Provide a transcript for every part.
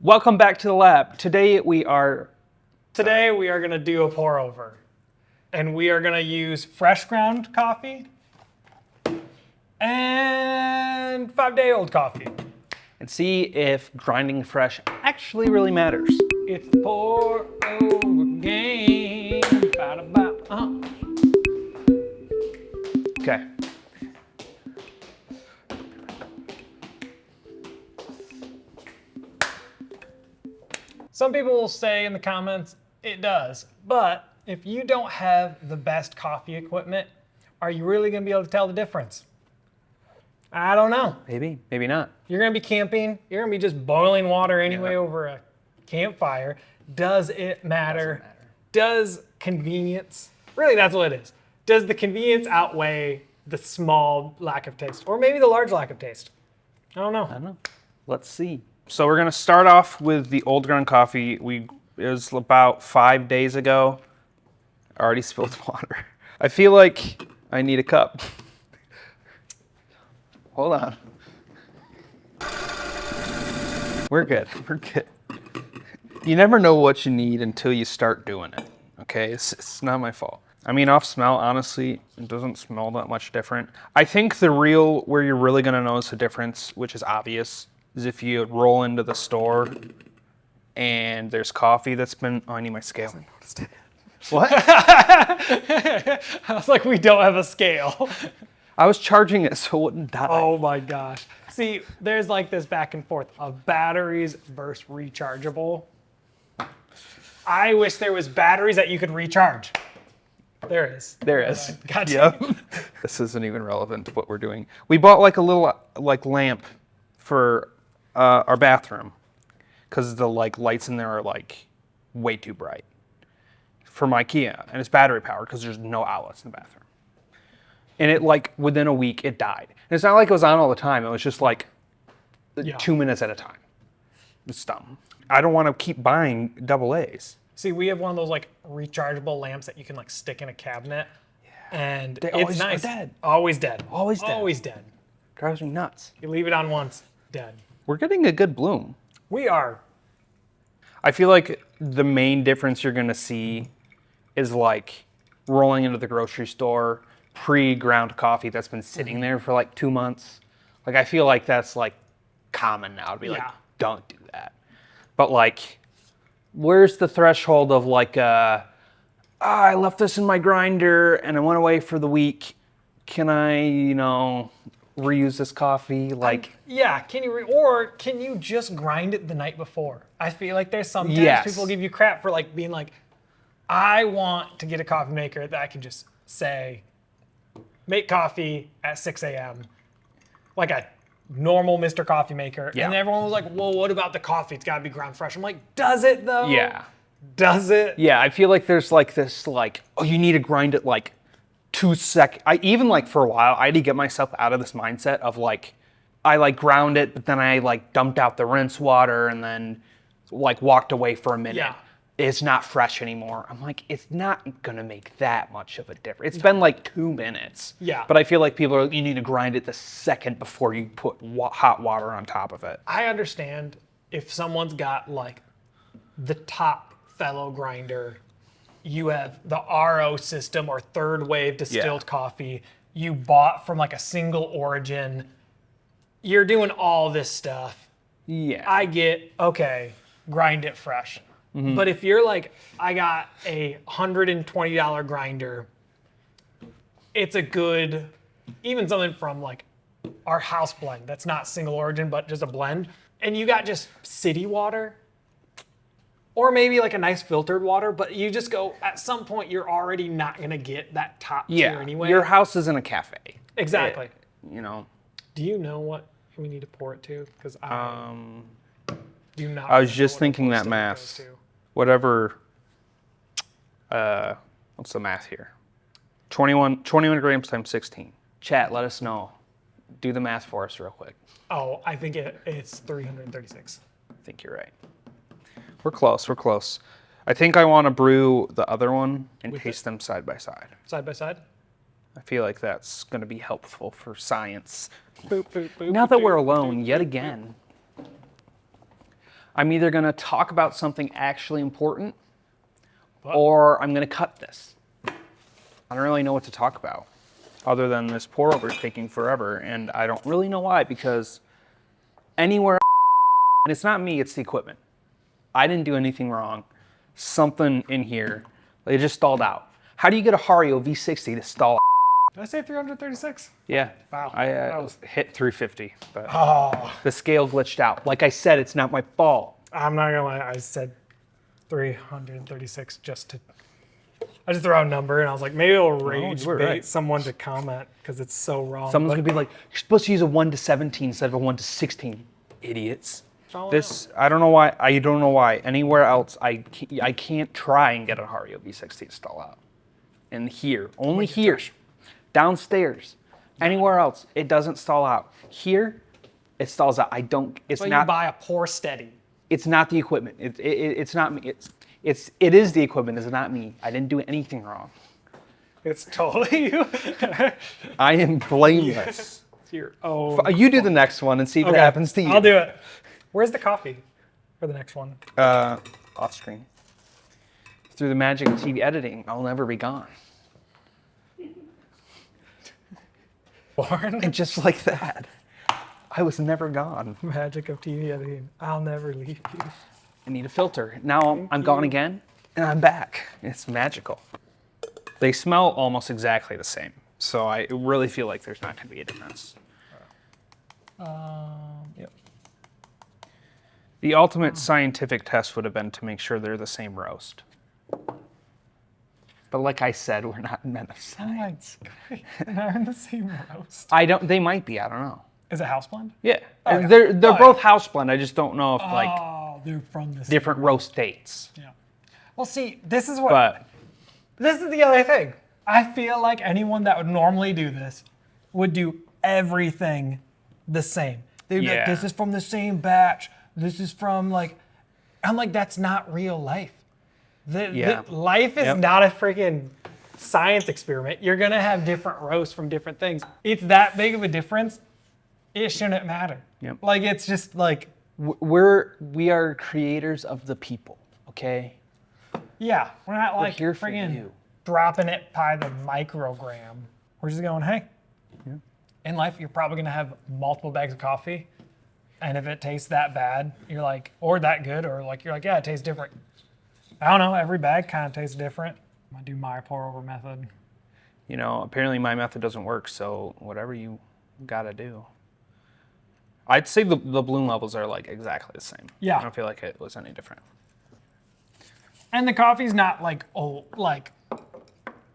Welcome back to the lab. Today we are gonna do a pour over. And we are gonna use fresh ground coffee and 5-day-old coffee. and see if grinding fresh actually really matters. It's the pour over game. Ba-da-ba. Okay. Some people will say in the comments, it does. But if you don't have the best coffee equipment, are you really gonna be able to tell the difference? I don't know. Maybe, maybe not. You're gonna be camping, you're gonna be just boiling water anyway Yeah. over a campfire. Does it matter? Doesn't matter. Does convenience, really that's what it is. Does the convenience outweigh the small lack of taste? Or maybe the large lack of taste? I don't know. I don't know. Let's see. So we're gonna start off with the old ground coffee. It was about 5 days ago. I already spilled water. I feel like I need a cup. Hold on. We're good. We're good. You never know what you need until you start doing it. Okay, it's not my fault. I mean, off smell, honestly, it doesn't smell that much different. I think where you're really gonna notice the difference, which is obvious, is if you roll into the store and there's coffee that's been, oh, I need my scale. What? I was like, we don't have a scale. I was charging it so it wouldn't die. Oh my gosh. See, there's like this back and forth of batteries versus rechargeable. I wish there was batteries that you could recharge. There is. There is. Gotcha. Yep. This isn't even relevant to what we're doing. We bought like a little lamp for our bathroom because the lights in there are like way too bright from IKEA, and it's battery powered because there's no outlets in the bathroom. And it within a week it died. And it's not like it was on all the time. It was just 2 minutes at a time. It's dumb. I don't want to keep buying AA's. See, we have one of those rechargeable lamps that you can stick in a cabinet. Yeah. And They it's always nice. are dead. Always dead. Always dead. Always dead. Drives me nuts. You leave it on once, dead. We're getting a good bloom. We are. I feel like the main difference you're gonna see is rolling into the grocery store, pre-ground coffee that's been sitting there for 2 months. I feel like that's common now to be don't do that. But where's the threshold of I left this in my grinder and I went away for the week. Can I, reuse this coffee? Yeah, or can you just grind it the night before? I feel like there's sometimes people give you crap for being I want to get a coffee maker that I can just say, make coffee at 6 a.m. like a normal Mr. Coffee maker. Yeah. And everyone was like, well, what about the coffee? It's gotta be ground fresh. I'm like, does it though? Yeah. Does it? Yeah, I feel like there's this oh, you need to grind it 2 seconds. I even for a while, I had to get myself out of this mindset of I ground it, but then I dumped out the rinse water and then walked away for a minute. Yeah. It's not fresh anymore. I'm it's not gonna make that much of a difference. It's been 2 minutes. Yeah. But I feel like you need to grind it the second before you put hot water on top of it. I understand if someone's got the top fellow grinder, you have the RO system or third wave distilled coffee you bought from a single origin. You're doing all this stuff. Yeah. I get, okay, grind it fresh. Mm-hmm. But if you're I got a $120 grinder, it's a good, even something from our house blend that's not single origin, but just a blend, and you got just city water, or maybe a nice filtered water, but you just go, at some point, you're already not gonna get that top tier anyway. Your house isn't a cafe. Exactly. Do you know what we need to pour it to? Because I do not. I was just thinking that math. Whatever, what's the math here? 21 grams times 16. Chat, let us know. Do the math for us real quick. Oh, I think it's 336. I think you're right. We're close, we're close. I think I want to brew the other one and taste them side by side. Side by side? I feel like that's going to be helpful for science. Boop, boop, boop, Now that boop, we're boop, alone, boop, yet boop, again. I'm either going to talk about something actually important What? or I'm going to cut this. I don't really know what to talk about other than this pour over is taking forever. And I don't really know why, because anywhere, and it's not me, it's the equipment. I didn't do anything wrong. Something in here, they just stalled out. How do you get a Hario V60 to stall out? Did I say 336? Yeah. Wow. I That was- hit 350, but Oh, the scale glitched out. Like I said, it's not my fault. I'm not gonna lie. I said 336 just to. I just threw out a number and I was like, maybe it'll rage you were bait right. someone to comment because it's so wrong. Someone's but gonna be like, "You're supposed to use a 1 to 17 instead of a 1 to 16." Idiots. Follow This I don't know why. I don't know why. Anywhere else, I can't try and get a Hario V60 to stall out. And here, only here, downstairs, anywhere else, it doesn't stall out. Here, it stalls out. I don't. It's So you not. buy a pour steady. It's not the equipment. It's not me. It is the equipment. It's not me. I didn't do anything wrong. It's totally you. I am blameless. Here. Oh. You do the next one and see if it happens to you. I'll do it. Where's the coffee for the next one? Off screen. Through the magic of TV editing, I'll never be gone. Born And just like that, I was never gone. magic of TV editing. I'll never leave you. I need a filter. Now I'm gone again, and I'm back. It's magical. They smell almost exactly the same, so I really feel like there's not going to be a difference. Yep. The ultimate scientific test would have been to make sure they're the same roast. But like I said, we're not men of science. They're in the same roast. They might be, I don't know. Is it house blend? Yeah, yeah. they're Oh, both house blend. I just don't know if Oh, they're from the same. different roast dates. Yeah. Well, see, this is what. But This is the other thing. I feel like anyone that would normally do this would do everything the same. They'd be like, Yeah. this is from the same batch. This is from like, I'm like, that's not real life. Yeah. Life is Yep. not a freaking science experiment. You're gonna have different roasts from different things. It's that big of a difference. It shouldn't matter. Yep. Like it's just like, we are creators of the people, okay? yeah, we're not like here for freaking you. dropping it by the microgram. We're just going, hey, in life, you're probably gonna have multiple bags of coffee. And if it tastes that bad, you're like, or that good, or like, you're like, yeah, it tastes different. I don't know, every bag kind of tastes different. I'm gonna do my pour over method. You know, apparently my method doesn't work, so whatever you gotta do. I'd say the bloom levels are like exactly the same. Yeah. I don't feel like it was any different. And the coffee's not like, oh, like,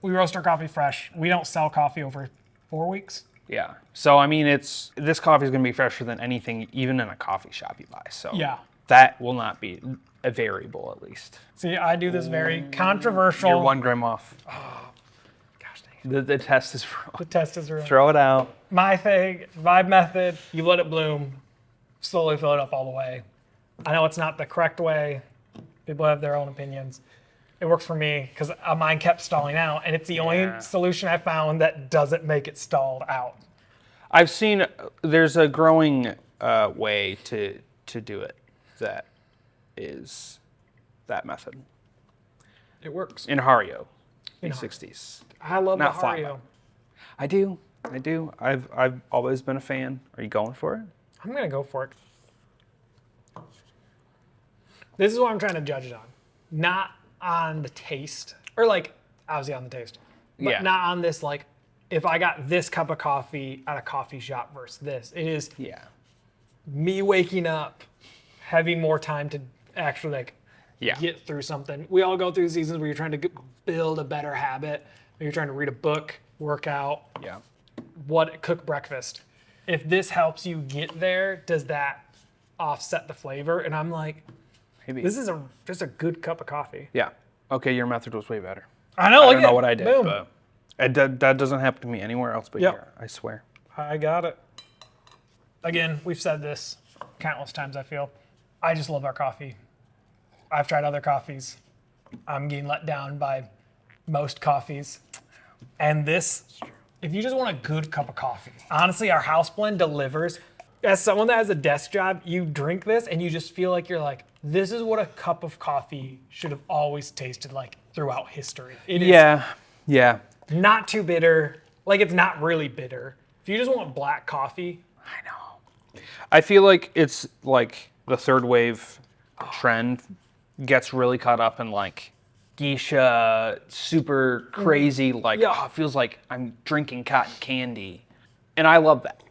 we roast our coffee fresh. We don't sell coffee over 4 weeks. Yeah. So I mean, this coffee is gonna be fresher than anything, even in a coffee shop you buy. So Yeah. that will not be a variable, at least. See, I do this very controversial. You're 1 gram off. Gosh dang. The test is The test is real. throw it out. My thing, my method, you let it bloom, slowly fill it up all the way. I know it's not the correct way. People have their own opinions. It works for me because mine kept stalling out, and it's the Yeah. only solution I found that doesn't make it stalled out. I've seen there's a growing way to do it that is that method. It works. In Hario, In V60s. I love Not the flat. Hario. I do. I've always been a fan. Are you going for it? I'm gonna go for it. This is what I'm trying to judge it on, not on the taste, or like obviously on the taste, but Yeah. not on this like if I got this cup of coffee at a coffee shop versus this. It is Yeah. me waking up, having more time to actually like Yeah. get through something. We all go through seasons where you're trying to build a better habit. Maybe you're trying to read a book, work out, Yeah. cook breakfast. If this helps you get there, does that offset the flavor? And I'm like, Maybe. this is just a good cup of coffee. Yeah. Okay, your method was way better. I know. I look don't know at- what I did, boom. but that doesn't happen to me anywhere else but Yep. here. I swear. I got it. Again, we've said this countless times, I feel. I just love our coffee. I've tried other coffees. I'm getting let down by most coffees. And this, if you just want a good cup of coffee, honestly, our house blend delivers As someone that has a desk job, you drink this and you just feel like you're like, this is what a cup of coffee should have always tasted like throughout history. It is Yeah. not too bitter. Like, it's not really bitter. If you just want black coffee, I know. I feel like it's like the third wave trend gets really caught up in like geisha, super crazy, like, Yeah. oh, it feels like I'm drinking cotton candy. And I love that.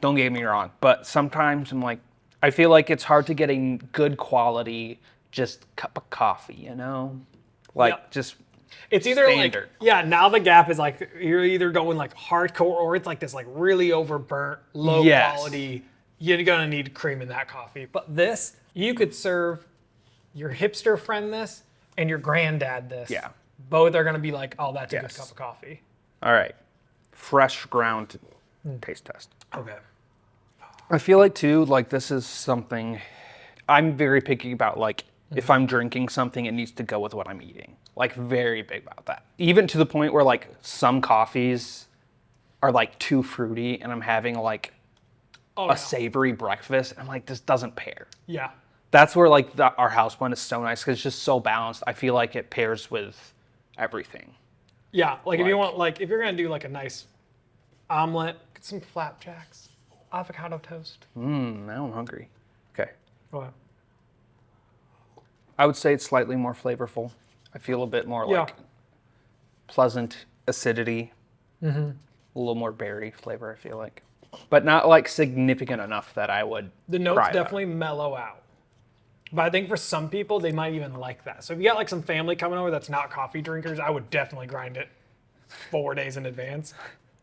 Don't get me wrong. But sometimes I'm like, I feel like it's hard to get a good quality just cup of coffee, you know? Like, Yeah. just it's either standard. like, now the gap is like, you're either going like hardcore or it's like this like really overburnt, low Yes. quality. You're gonna need cream in that coffee. But this, you could serve your hipster friend this and your granddad this. Yeah. Both are gonna be like, oh, that's a good Yes. cup of coffee. All right. Fresh ground taste test. Okay. I feel like too, like this is something I'm very picky about. Like if I'm drinking something, it needs to go with what I'm eating. Like very big about that. Even to the point where like some coffees are like too fruity and I'm having like Oh, a savory breakfast. I'm like, this doesn't pair. yeah. That's where like our house blend is so nice because it's just so balanced. I feel like it pairs with everything. Yeah. Like if you Like- want, like if you're gonna do like a nice omelet, get some flapjacks, avocado toast. Now I'm hungry. Okay. Wow. I would say it's slightly more flavorful. I feel a bit more Yeah. like pleasant acidity. A little more berry flavor, I feel like. But not like significant enough that I would The notes cry about it. definitely mellow out. But I think for some people, they might even like that. So if you got like some family coming over that's not coffee drinkers, I would definitely grind it 4 days in advance.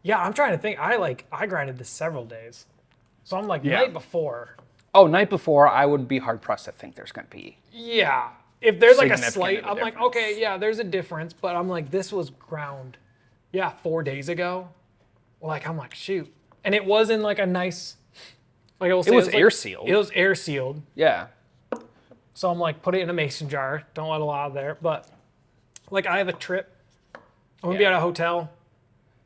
Yeah, I'm trying to think. I grinded this several days. So I'm like Yeah. night before. Oh, night before, I would be hard pressed to think there's going to be. Yeah. If there's like a Significant slight, of a I'm like, difference. okay, yeah, there's a difference. But I'm like, this was ground. Yeah, 4 days ago. Like, I'm like, shoot. And it was in like a nice, like I will say, was like- air sealed. It was air sealed. Yeah. So I'm like, put it in a mason jar. Don't let a lot out there. But like, I have a trip. I'm gonna be Yeah. at a hotel.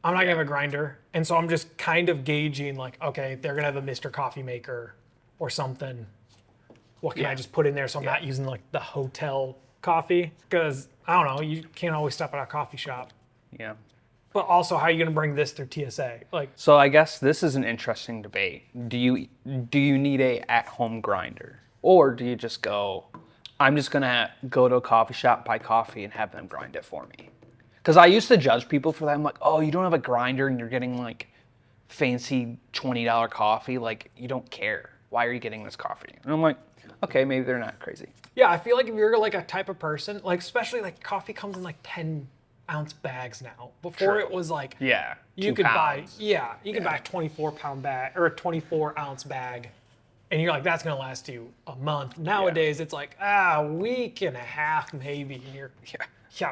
I'm not gonna have a grinder, and so I'm just kind of gauging like, okay, they're gonna have a Mr. Coffee Maker or something. What can I Yeah. just put in there so I'm not using like the hotel coffee? Because I don't know, you can't always stop at a coffee shop. Yeah. But also, how are you gonna bring this through TSA? Like, So I guess this is an interesting debate. Do you need a at-home grinder, or do you just go, I'm just gonna go to a coffee shop, buy coffee, and have them grind it for me? Because I used to judge people for that. I'm like, oh, you don't have a grinder and you're getting like fancy $20 coffee. Like you don't care. Why are you getting this coffee? And I'm like, okay, maybe they're not crazy. yeah, I feel like if you're like a type of person, like especially like coffee comes in like 10-ounce bags now. Before True. it was like, Yeah. you 2 could pounds. you could buy a 24-pound bag or a 24-ounce bag, and you're like, that's gonna last you a month. Nowadays, it's like a week and a half maybe, and you're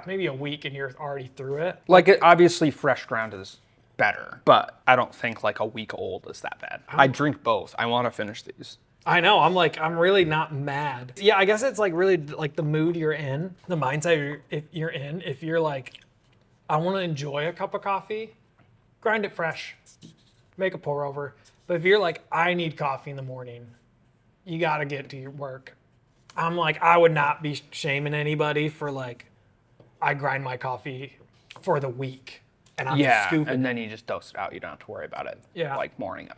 maybe a week and you're already through it. Like obviously fresh ground is better, but I don't think like a week old is that bad. I drink both. I want to finish these. I know. I'm really not mad. Yeah, I guess it's like really like the mood you're in, the mindset you're in. If you're like, I want to enjoy a cup of coffee, grind it fresh, make a pour over. But if you're like, I need coffee in the morning, you got to get to your work. I'm like, I would not be shaming anybody for like, I grind my coffee for the week and I'm just scooping. And then you just dose it out. You don't have to worry about it. Yeah. Like morning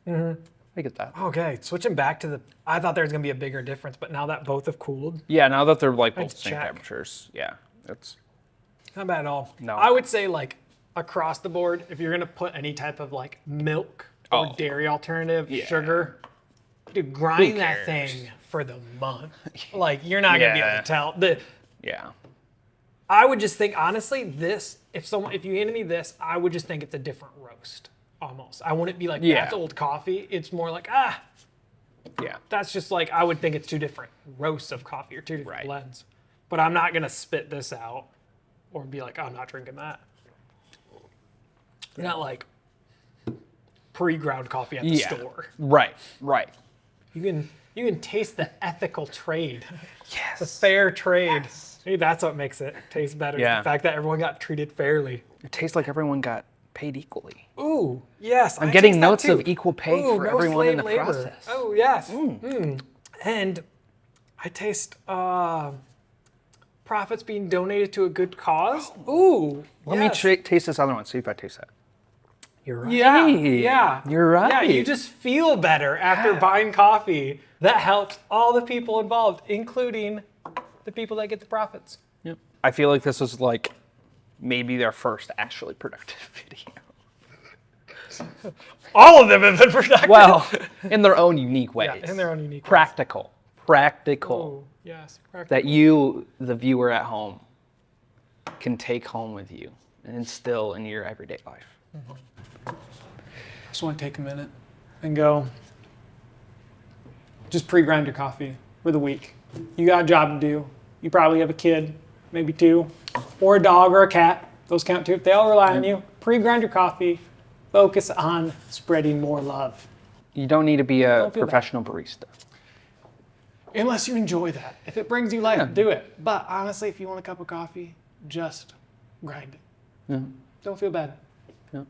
of. I get that. Okay, switching back to I thought there was going to be a bigger difference, but now that both have cooled, Yeah, now that they're like both Let's same check. temperatures. Yeah, it's not bad at all. No. I would say like across the board, if you're gonna put any type of like milk or Oh. dairy alternative, Yeah. sugar, dude, grind that cares? thing for the month. Like you're not gonna be able Yeah. to tell. yeah. I would just think honestly, if you handed me this, I would just think it's a different roast almost. I wouldn't be like Yeah. that's old coffee. It's more like Yeah. that's just like I would think it's two different roasts of coffee or two different Right. blends. But I'm not gonna spit this out or be like, oh, I'm not drinking that. You're not like pre-ground coffee at the Yeah. store. Right. Right. You can taste the ethical trade, the Yes. fair trade. Maybe that's what makes it taste better. is Yeah. The fact that everyone got treated fairly. It tastes like everyone got paid equally. Ooh, yes. I'm getting notes of equal pay for no everyone in slave the labor. process. Oh, yes. And I taste profits being donated to a good cause. Ooh, Let me taste this other one, see if I taste that. You're right. Yeah. You're right. Yeah, you just feel better after buying coffee. That helps all the people involved, including the people that get the profits. Yep. I feel like this is like maybe their first actually productive video. All of them have been productive. Well, in their own unique ways. Yeah, in their own unique ways. Practical. Oh, yes, practical. That you, the viewer at home, can take home with you and instill in your everyday life. I just want to take a minute and go, just pre-grind your coffee for the week. You got a job to do. You probably have a kid, maybe two, or a dog or a cat. Those count too. If they all rely on you, pre-grind your coffee. Focus on spreading more love. You don't need to be a professional barista. Unless you enjoy that. If it brings you life, do it. But honestly, if you want a cup of coffee, just grind it. Yeah. Don't feel bad. Yeah.